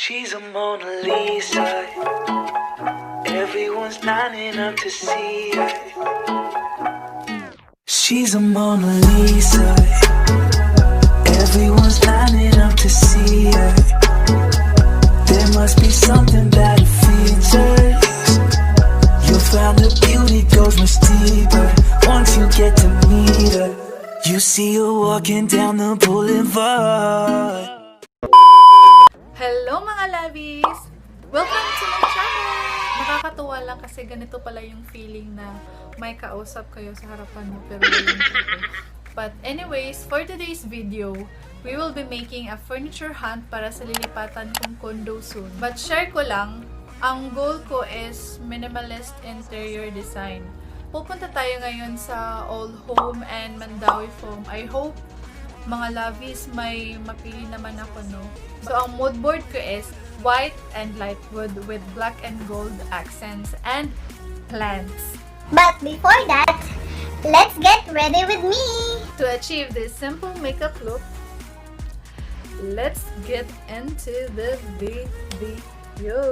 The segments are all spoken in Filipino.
She's a Mona Lisa. Everyone's lining up to see her. She's a Mona Lisa. Everyone's lining up to see her. There must be something about her features. You'll find her beauty goes much deeper once you get to meet her. You see her walking down the boulevard. Hello mga lovies! Welcome to my channel! Nakakatuwa lang kasi ganito pala yung feeling na may kausap kayo sa harapan mo pero walang kayo. But anyways, for today's video, we will be making a furniture hunt para sa lilipatan kong condo soon. But share ko lang, ang goal ko is minimalist interior design. Pupunta tayo ngayon sa Old Home and Mandawi Foam. I hope mga lovies may mapili naman ako, no? So, ang mood board ko is white and light wood with black and gold accents and plants. But before that, let's get ready with me! To achieve this simple makeup look, let's get into the video.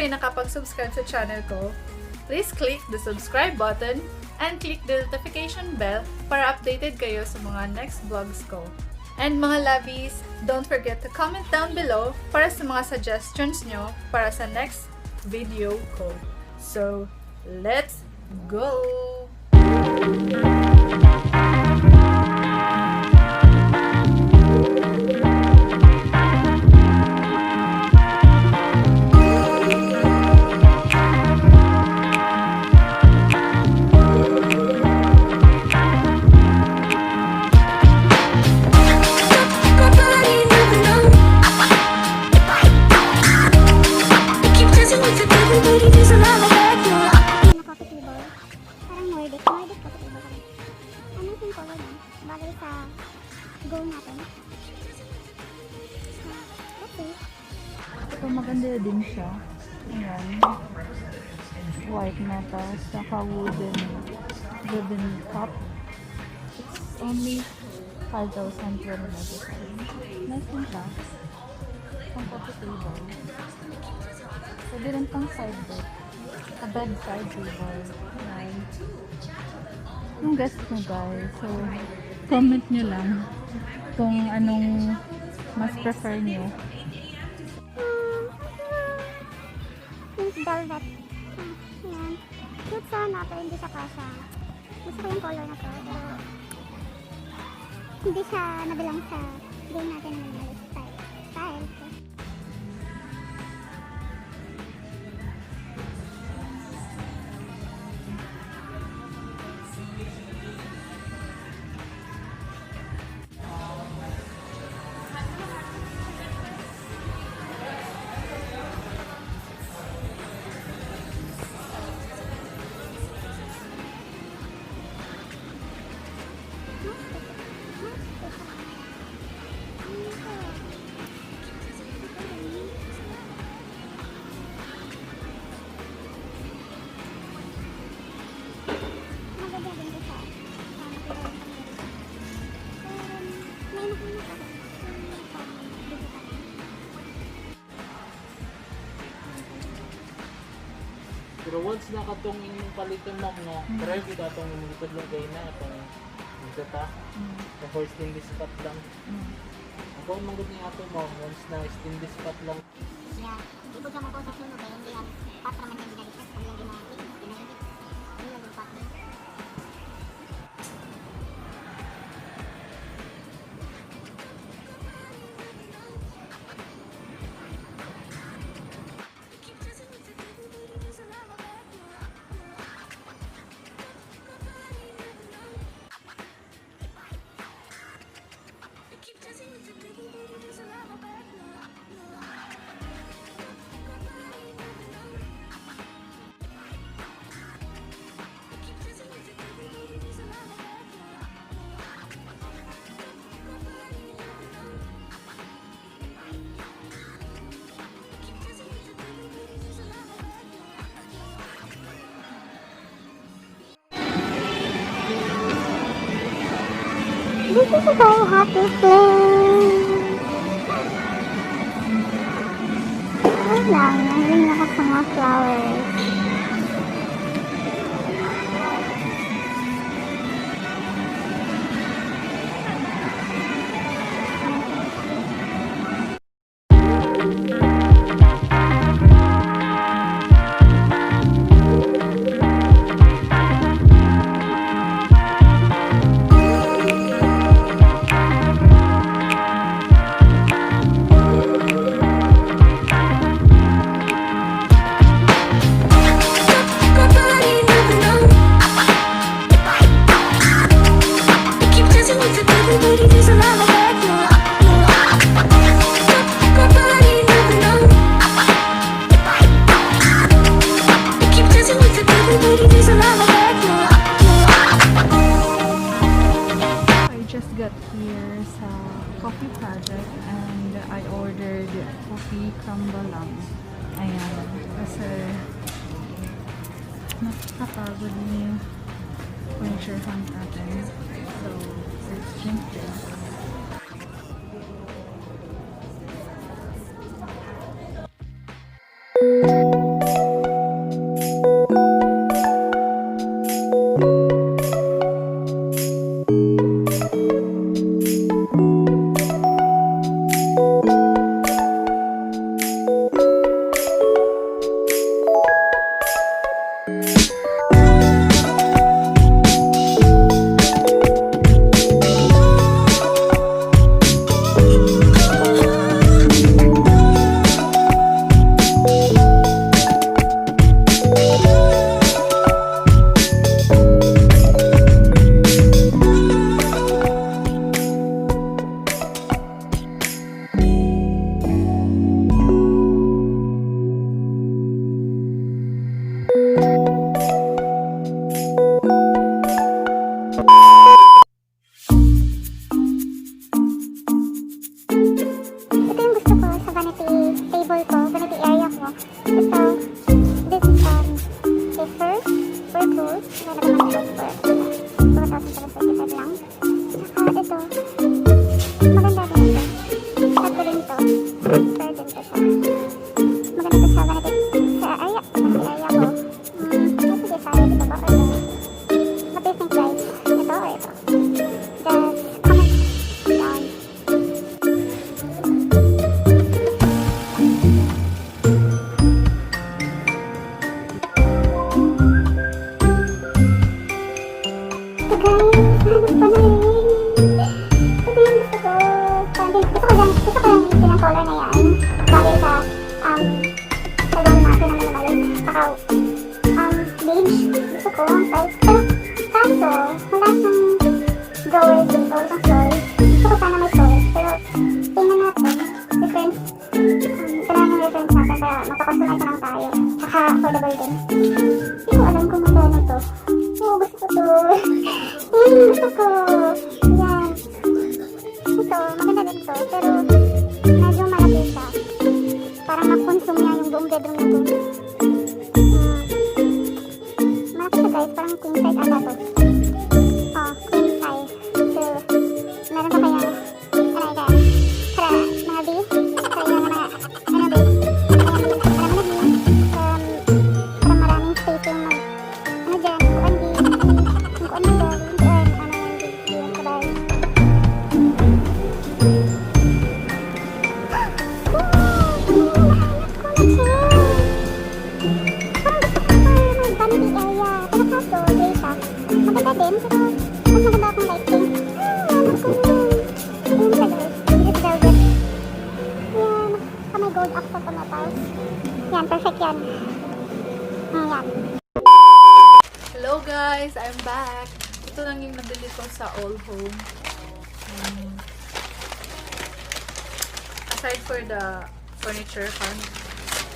kayo nakapag-subscribe sa channel ko, please click the subscribe button and click the notification bell para updated kayo sa mga next vlogs ko. And mga lovies, don't forget to comment down below para sa mga suggestions nyo para sa next video ko. So, let's go! Parang Nordic coffee table. Ano yung color niya? Bagay sa goal natin. Let's see. Ito maganda din siya. Ayan. White na to. Saka wooden cup. It's only 5,000 per medicine. Nice din siya. Pang coffee table. Pwede rin pang side bed. A bedside table. Ayan. Yung guest mo guys. So, comment nyo lang kung anong mas prefer nyo. Yung velvet. Ayan. Cute sana pero hindi siya kasha. Gusto ko yung color na to. Pero hindi siya nabilang sa game natin ng style. Pero once nakatong inyong palitan ma'am nga, try ko itong lumutod lang kayo na itong dito ta. Sa horse stainless spot lang. Ako ang manggod niya ato ma'am, once na stainless spot lang. Yeah, di ko mo ko sa sunog ay hindi yan patra man yung ginagawa ko yung ginagawa. Hindi lang yung patra. This is a very happy place. Ayun lang, nangyaring ako sa mga flowers. coffee project and I ordered coffee crumble lang. Ayan. Kasi nakakapagod yung furniture hunt natin. So, let's drink this. hall ko, ganito yung area ko. Ito, this is first for clothes. Wala naman clothes for 4,735 lang. Saka ito, maganda din ito. Sakto din ito. Fair din ito siya. Maganda siya ganito sa area. Sa area ko. Sige, sa area dito ba? Or what do you think guys? Ito or ito? Just comment down. Affordable din. Hindi ko alam kung magkano to. Oo, gusto ko to. Gusto ko. Yan. Ito, maganda din to. Pero, medyo malaki siya. Parang mag-consume niya yung buong bedroom na to. Malaki siya guys. Parang queen size ata to. Oh, queen size. So, meron pa kaya, mga B? Kaya mga, B? Yan, perfect yan. Yan. Hello guys, I'm back. Ito lang yung nabili ko sa All Home. Aside for the furniture hunt,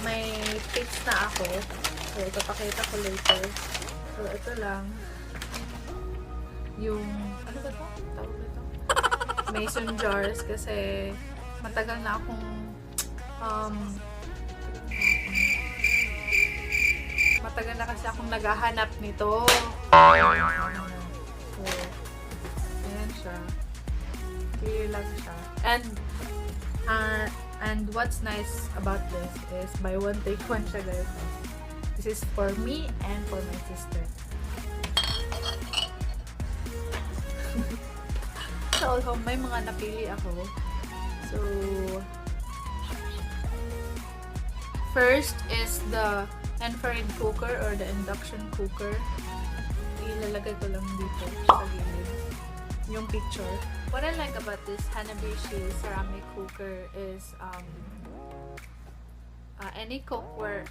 may picks na ako. So, ipapakita ko later. So, ito lang. Yung, ano ba ito? Tawag ito? Mason jars kasi matagal na akong matagal na kasi akong naghahanap nito. So, ayan siya. Clear lang siya. And what's nice about this is buy one take one siya guys. This is for me and for my sister. Sa All Home, may mga napili ako. So, first is the infrared cooker or the induction cooker. Ilalagay ko lang dito sa gilid yung picture. What I like about this Hanabishi ceramic cooker is any cookware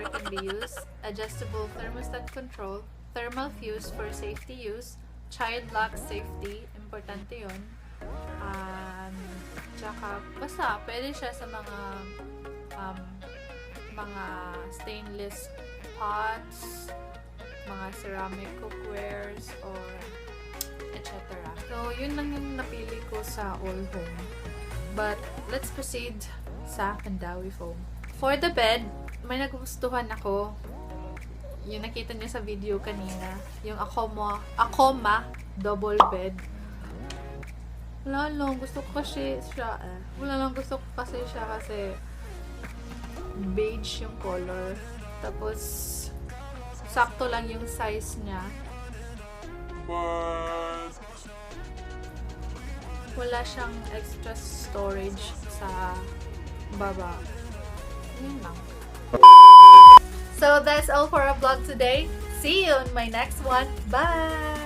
can be used, adjustable thermostat control, thermal fuse for safety use, child lock safety, importante yun. Tsaka, basta, pwede siya sa mga stainless pots, mga ceramic cookwares, or etc. So, yun lang yung napili ko sa All Home. But, let's proceed sa Pandawi Foam. For the bed, may nagustuhan ako. Yung nakita niyo sa video kanina. Yung Akoma double bed. Wala lang, gusto ko kasi siya kasi beige yung color. Tapos, sakto lang yung size niya. Wala siyang extra storage sa baba. Yun lang. So, that's all for our vlog today. See you on my next one. Bye!